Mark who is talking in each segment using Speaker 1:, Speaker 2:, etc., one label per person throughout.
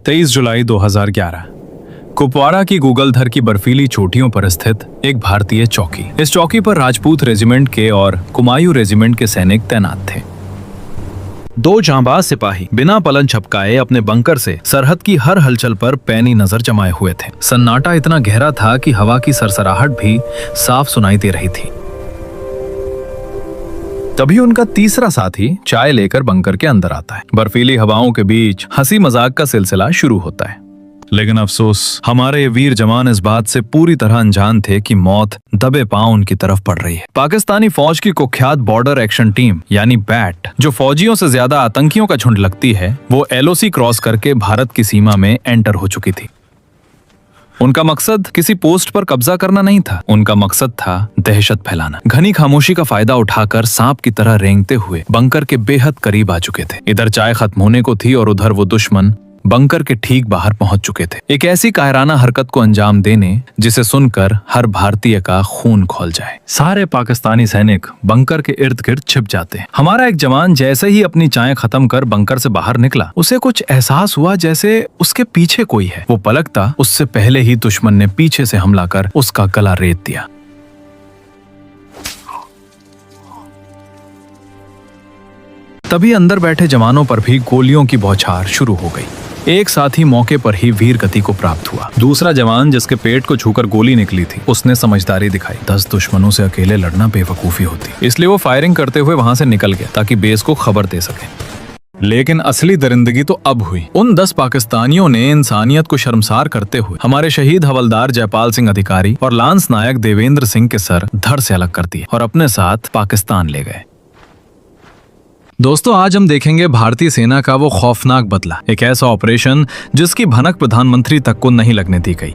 Speaker 1: 23 जुलाई 2011 कुपवाड़ा की गूगलधर की बर्फीली चोटियों पर स्थित एक भारतीय चौकी। इस चौकी पर राजपूत रेजिमेंट के और कुमायूं रेजिमेंट के सैनिक तैनात थे। दो जांबाज सिपाही बिना पलन झपकाए अपने बंकर से सरहद की हर हलचल पर पैनी नजर जमाए हुए थे। सन्नाटा इतना गहरा था कि हवा की सरसराहट भी साफ सुनाई दे रही थी। तभी उनका तीसरा साथी चाय लेकर बंकर के अंदर आता है। बर्फीली हवाओं के बीच हंसी मजाक का सिलसिला शुरू होता है। लेकिन अफसोस, हमारे ये वीर जवान इस बात से पूरी तरह अनजान थे कि मौत दबे पांव उनकी तरफ पड़ रही है। पाकिस्तानी फौज की कुख्यात बॉर्डर एक्शन टीम यानी बैट, जो फौजियों से ज्यादा आतंकियों का झुंड लगती है, वो LOC क्रॉस करके भारत की सीमा में एंटर हो चुकी थी। उनका मकसद किसी पोस्ट पर कब्जा करना नहीं था, उनका मकसद था दहशत फैलाना। घनी खामोशी का फायदा उठाकर सांप की तरह रेंगते हुए बंकर के बेहद करीब आ चुके थे। इधर चाय खत्म होने को थी और उधर वो दुश्मन बंकर के ठीक बाहर पहुंच चुके थे, एक ऐसी कायराना हरकत को अंजाम देने जिसे सुनकर हर भारतीय का खून खौल जाए। सारे पाकिस्तानी सैनिक बंकर के इर्द गिर्द छिप जाते हैं। हमारा एक जवान जैसे ही अपनी चाय खत्म कर बंकर से बाहर निकला, उसे कुछ एहसास हुआ जैसे उसके पीछे कोई है। वो पलकता, उससे पहले ही दुश्मन ने पीछे से हमला कर उसका गला रेत दिया। तभी अंदर बैठे जवानों पर भी गोलियों की बौछार शुरू हो गई। एक साथी मौके पर ही वीर गति को प्राप्त हुआ। दूसरा जवान, जिसके पेट को छूकर गोली निकली थी, उसने समझदारी दिखाई। 10 दुश्मनों से अकेले लड़ना बेवकूफी होती, इसलिए वो फायरिंग करते हुए वहां से निकल गया ताकि बेस को खबर दे सके। लेकिन असली दरिंदगी तो अब हुई। उन 10 पाकिस्तानियों ने इंसानियत को शर्मसार करते हुए हमारे शहीद हवलदार जयपाल सिंह अधिकारी और लांस नायक देवेंद्र सिंह के सर धड़ से अलग कर दिए और अपने साथ पाकिस्तान ले गए। दोस्तों, आज हम देखेंगे भारतीय सेना का वो खौफनाक बदला, एक ऐसा ऑपरेशन जिसकी भनक प्रधानमंत्री तक को नहीं लगने दी गई।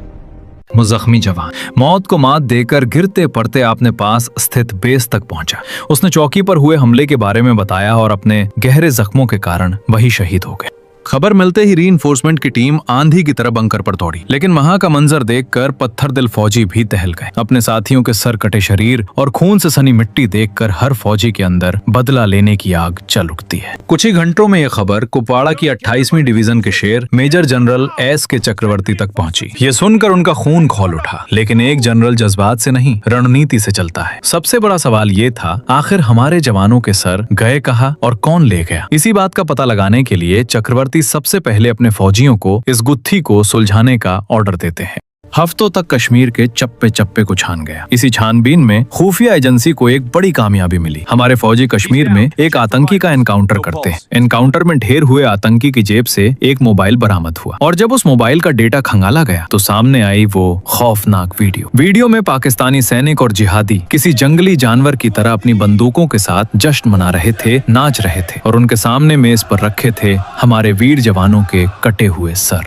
Speaker 1: वो जख्मी जवान मौत को मात देकर गिरते पड़ते अपने पास स्थित बेस तक पहुंचा। उसने चौकी पर हुए हमले के बारे में बताया और अपने गहरे जख्मों के कारण वही शहीद हो गए। खबर मिलते ही रीइंफोर्समेंट की टीम आंधी की तरह बंकर पर दौड़ी, लेकिन वहां का मंजर देखकर पत्थर दिल फौजी भी दहल गए। अपने साथियों के सर कटे शरीर और खून से सनी मिट्टी देखकर हर फौजी के अंदर बदला लेने की आग जल उठती है। कुछ ही घंटों में यह खबर कुपवाड़ा की 28वीं डिवीजन के शेर मेजर जनरल SK चक्रवर्ती तक पहुंची। ये सुनकर उनका खून खौल उठा। लेकिन एक जनरल जज्बात से नहीं, रणनीति से चलता है। सबसे बड़ा सवाल ये था, आखिर हमारे जवानों के सर गए कहाँ और कौन ले गया? इसी बात का पता लगाने के लिए चक्रवर्ती सबसे पहले अपने फौजियों को इस गुत्थी को सुलझाने का ऑर्डर देते हैं। हफ्तों तक कश्मीर के चप्पे चप्पे को छान गया। इसी छानबीन में खुफिया एजेंसी को एक बड़ी कामयाबी मिली। हमारे फौजी कश्मीर में एक आतंकी का एनकाउंटर करते हैं। एनकाउंटर में ढेर हुए आतंकी की जेब से एक मोबाइल बरामद हुआ और जब उस मोबाइल का डेटा खंगाला गया तो सामने आई वो खौफनाक वीडियो में पाकिस्तानी सैनिक और जिहादी किसी जंगली जानवर की तरह अपनी बंदूकों के साथ जश्न मना रहे थे, नाच रहे थे और उनके सामने मेज पर रखे थे हमारे वीर जवानों के कटे हुए सर।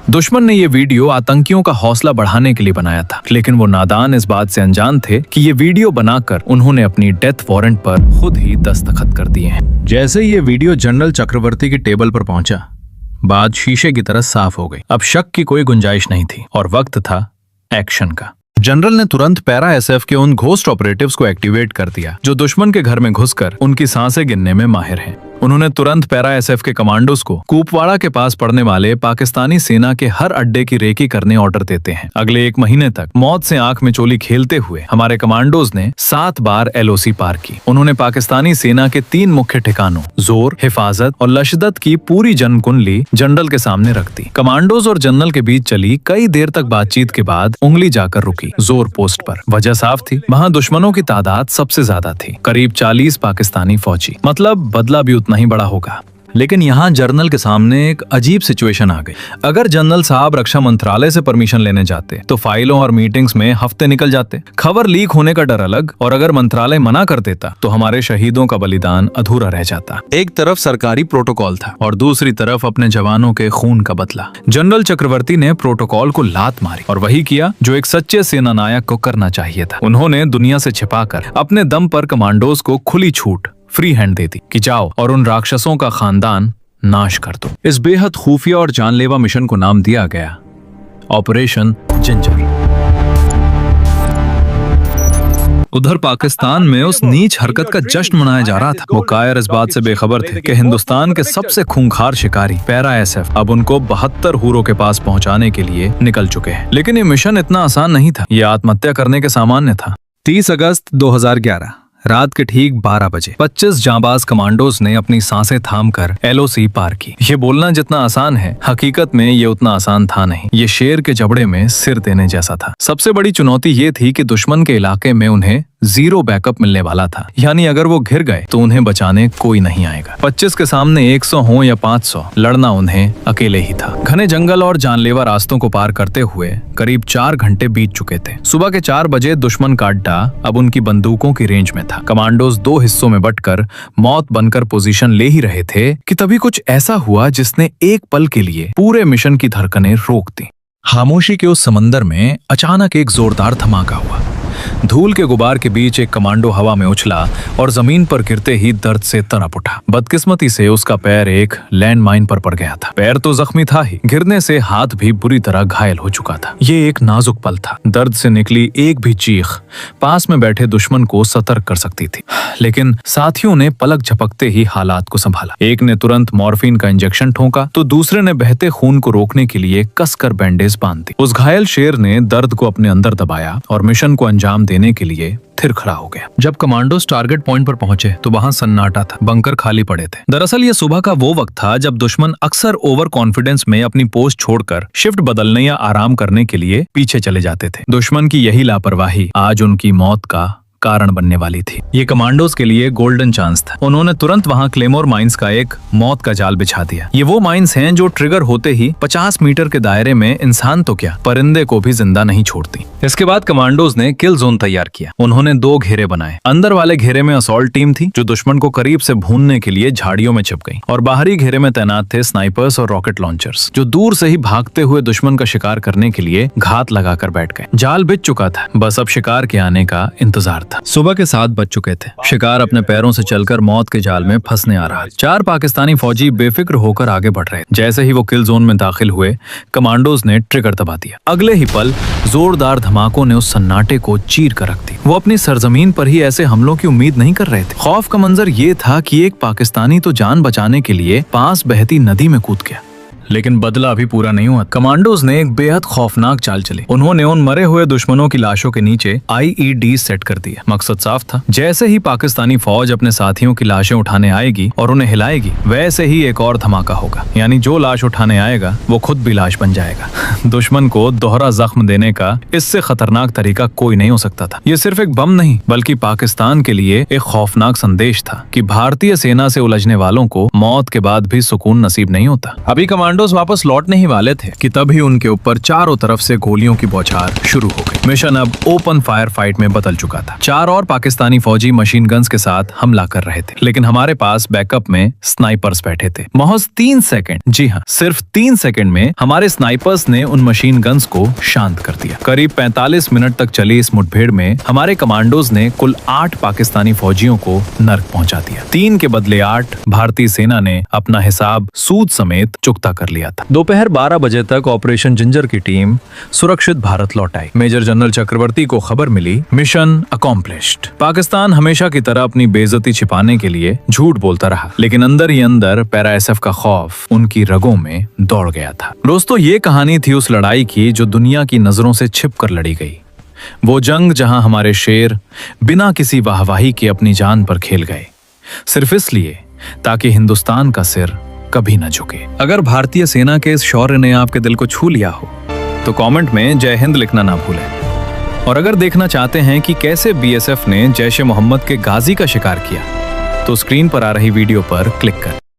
Speaker 1: दुश्मन ने ये वीडियो आतंकियों का हौसला बढ़ाने के लिए बनाया था, लेकिन वो नादान इस बात से अनजान थे कि ये वीडियो बनाकर उन्होंने अपनी डेथ वारंट पर खुद ही दस्तखत कर दिए हैं। जैसे ही ये वीडियो जनरल चक्रवर्ती की टेबल पर पहुंचा, बात शीशे की तरह साफ हो गई। अब शक की कोई गुंजाइश नहीं थी और वक्त था एक्शन का। जनरल ने तुरंत पैरा SF के उन घोस्ट ऑपरेटिव्स को एक्टिवेट कर दिया जो दुश्मन के घर में घुसकर उनकी सांसें गिनने में माहिर हैं। उन्होंने तुरंत पैरा SF के कमांडोज को कुपवाड़ा के पास पड़ने वाले पाकिस्तानी सेना के हर अड्डे की रेकी करने ऑर्डर देते हैं। अगले 1 महीने तक मौत से आंख में चोली खेलते हुए हमारे कमांडोज ने 7 बार LOC पार की। उन्होंने पाकिस्तानी सेना के 3 मुख्य ठिकानों जोर, हिफाजत और लशदत की पूरी जनकुंडली जनरल के सामने रख दी। कमांडोज और जनरल के बीच चली कई देर तक बातचीत के बाद उंगली जाकर रुकी जोर पोस्ट पर। वजह साफ थी, वहाँ दुश्मनों की तादाद सबसे ज्यादा थी, करीब 40 पाकिस्तानी फौजी। मतलब बदला भी नहीं बड़ा होगा। लेकिन यहाँ जनरल के सामने एक अजीब सिचुएशन आ गई। अगर जनरल साहब रक्षा मंत्रालय से परमिशन लेने जाते तो फाइलों और मीटिंग्स में हफ्ते निकल जाते, खबर लीक होने का डर अलग, और अगर मंत्रालय मना कर देता तो हमारे शहीदों का बलिदान अधूरा रह जाता। एक तरफ सरकारी प्रोटोकॉल था और दूसरी तरफ अपने जवानों के खून का बदला। जनरल चक्रवर्ती ने प्रोटोकॉल को लात मारी और वही किया जो एक सच्चे सेना नायक को करना चाहिए था। उन्होंने दुनिया से छिपाकर अपने दम पर कमांडोज को खुली छूट, फ्री हैंड दे दी कि जाओ और उन राक्षसों का खानदान नाश कर दो। इस बेहद खुफिया और जानलेवा मिशन को नाम दिया गया ऑपरेशन जिंजर। उधर पाकिस्तान में उस नीच हरकत का जश्न मनाया जा रहा था। वो कायर इस बात से बेखबर थे कि हिंदुस्तान के सबसे खूंखार शिकारी पैरा SF अब उनको 72 हूरों के पास पहुंचाने के लिए निकल चुके हैं। लेकिन ये मिशन इतना आसान नहीं था, ये आत्महत्या करने के सामान्य था। 30 अगस्त 2011 रात के ठीक 12 बजे 25 जांबाज कमांडोज ने अपनी सांसें थामकर LOC पार की। ये बोलना जितना आसान है, हकीकत में ये उतना आसान था नहीं। ये शेर के जबड़े में सिर देने जैसा था। सबसे बड़ी चुनौती ये थी कि दुश्मन के इलाके में उन्हें 0 बैकअप मिलने वाला था, यानी अगर वो घिर गए तो उन्हें बचाने कोई नहीं आएगा। 25 के सामने 100 हो या 500, लड़ना उन्हें अकेले ही था। घने जंगल और जानलेवा रास्तों को पार करते हुए करीब 4 घंटे बीत चुके थे। सुबह के 4 बजे दुश्मन का अड्डा अब उनकी बंदूकों की रेंज में था। कमांडोज 2 हिस्सों में बंटकर मौत बनकर पोजीशन ले ही रहे थे कि तभी कुछ ऐसा हुआ जिसने एक पल के लिए पूरे मिशन की धड़कनें रोक दी। खामोशी के उस समंदर में अचानक एक जोरदार धमाका हुआ। धूल के गुबार के बीच एक कमांडो हवा में उछला और जमीन पर गिरते ही दर्द से तड़प उठा। बदकिस्मती से उसका पैर एक लैंडमाइन पर पड़ गया था। पैर तो जख्मी था ही, गिरने से हाथ भी बुरी तरह घायल हो चुका था। ये एक नाजुक पल था। दर्द से निकली एक भी चीख पास में बैठे दुश्मन को सतर्क कर सकती थी, लेकिन साथियों ने पलक झपकते ही हालात को संभाला। एक ने तुरंत मॉर्फिन का इंजेक्शन ठोका तो दूसरे ने बहते खून को रोकने के लिए कसकर बैंडेज बांध दी। उस घायल शेर ने दर्द को अपने अंदर दबाया और मिशन को अंजाम देने के लिए फिर खड़ा हो गया। जब कमांडोज टारगेट पॉइंट पर पहुंचे तो वहां सन्नाटा था, बंकर खाली पड़े थे। दरअसल ये सुबह का वो वक्त था जब दुश्मन अक्सर ओवर कॉन्फिडेंस में अपनी पोस्ट छोड़कर शिफ्ट बदलने या आराम करने के लिए पीछे चले जाते थे। दुश्मन की यही लापरवाही आज उनकी मौत का कारण बनने वाली थी। ये कमांडोज के लिए गोल्डन चांस था। उन्होंने तुरंत वहां क्लेमोर माइंस का एक मौत का जाल बिछा दिया। ये वो माइंस हैं जो ट्रिगर होते ही 50 मीटर के दायरे में इंसान तो क्या, परिंदे को भी जिंदा नहीं छोड़ती। इसके बाद कमांडोज ने किल जोन तैयार किया। उन्होंने 2 घेरे बनाए। अंदर वाले घेरे में असॉल्ट टीम थी जो दुश्मन को करीब से भूनने के लिए झाड़ियों में छिप गई, और बाहरी घेरे में तैनात थे स्नाइपर्स और रॉकेट लॉन्चर्स जो दूर से ही भागते हुए दुश्मन का शिकार करने के लिए घात लगाकर बैठ गए। जाल बिछ चुका था, बस अब शिकार के आने का इंतजार था। सुबह के 7 बज चुके थे। शिकार अपने पैरों से चलकर मौत के जाल में फंसने आ रहा। 4 पाकिस्तानी फौजी बेफिक्र होकर आगे बढ़ रहे। जैसे ही वो किल जोन में दाखिल हुए, कमांडोज ने ट्रिगर दबा दिया। अगले ही पल जोरदार धमाकों ने उस सन्नाटे को चीर कर रख दी। वो अपनी सरजमीन पर ही ऐसे हमलों की उम्मीद नहीं कर रहे थे। खौफ का मंजर ये था कि एक पाकिस्तानी तो जान बचाने के लिए पास बहती नदी में कूद गया। लेकिन बदला अभी पूरा नहीं हुआ। कमांडोज ने एक बेहद खौफनाक चाल चली। उन्होंने उन मरे हुए दुश्मनों की लाशों के नीचे IED सेट कर दिया। मकसद साफ था, जैसे ही पाकिस्तानी फौज अपने साथियों की लाशें उठाने आएगी और उन्हें हिलाएगी, वैसे ही एक और धमाका होगा। यानी जो लाश उठाने आएगा वो खुद भी लाश बन जाएगा। दुश्मन को दोहरा जख्म देने का इससे खतरनाक तरीका कोई नहीं हो सकता था। ये सिर्फ एक बम नहीं बल्कि पाकिस्तान के लिए एक खौफनाक संदेश था कि भारतीय सेना से उलझने वालों को मौत के बाद भी सुकून नसीब नहीं होता। अभी कमांडोज वापस लौटने ही वाले थे कि तभी उनके ऊपर चारों तरफ से गोलियों की बौछार शुरू हो गई। मिशन अब ओपन फायर फाइट में बदल चुका था। 4 और पाकिस्तानी फौजी मशीन गन्स के साथ हमला कर रहे थे, लेकिन हमारे पास बैकअप में स्नाइपर्स बैठे थे। महज 3 सेकंड, जी हाँ, सिर्फ 3 सेकंड में हमारे स्नाइपर्स ने उन मशीन गन्स को शांत कर दिया। करीब 45 मिनट तक चली इस मुठभेड़ में हमारे कमांडोज ने कुल 8 पाकिस्तानी फौजियों को नर्क पहुंचा दिया। 3 के बदले 8 भारतीय सेना ने अपना हिसाब सूद समेत चुकता कर लिया था। दोपहर 12 बजे तक ऑपरेशन जिंजर की टीम सुरक्षित भारत लौट आई। मेजर जनरल चक्रवर्ती को खबर मिली, मिशन अकॉम्प्लिश्ड। पाकिस्तान हमेशा की तरह अपनी बेइज्जती छिपाने के लिए झूठ बोलता रहा, लेकिन अंदर ही अंदर पैरा SF का खौफ उनकी रगों में दौड़ गया था। दोस्तों, ये कहानी थी उस लड़ाई की जो दुनिया की नजरों से छिप कर लड़ी गई। वो जंग जहां हमारे शेर बिना किसी वाहवाही के अपनी जान पर खेल गए, सिर्फ इसलिए ताकि हिंदुस्तान का सिर कभी न झुके। अगर भारतीय सेना के इस शौर्य ने आपके दिल को छू लिया हो तो कमेंट में जय हिंद लिखना ना भूलें। और अगर देखना चाहते हैं कि कैसे BSF ने जैश-ए-मोहम्मद के गाजी का शिकार किया तो स्क्रीन पर आ रही वीडियो पर क्लिक करें।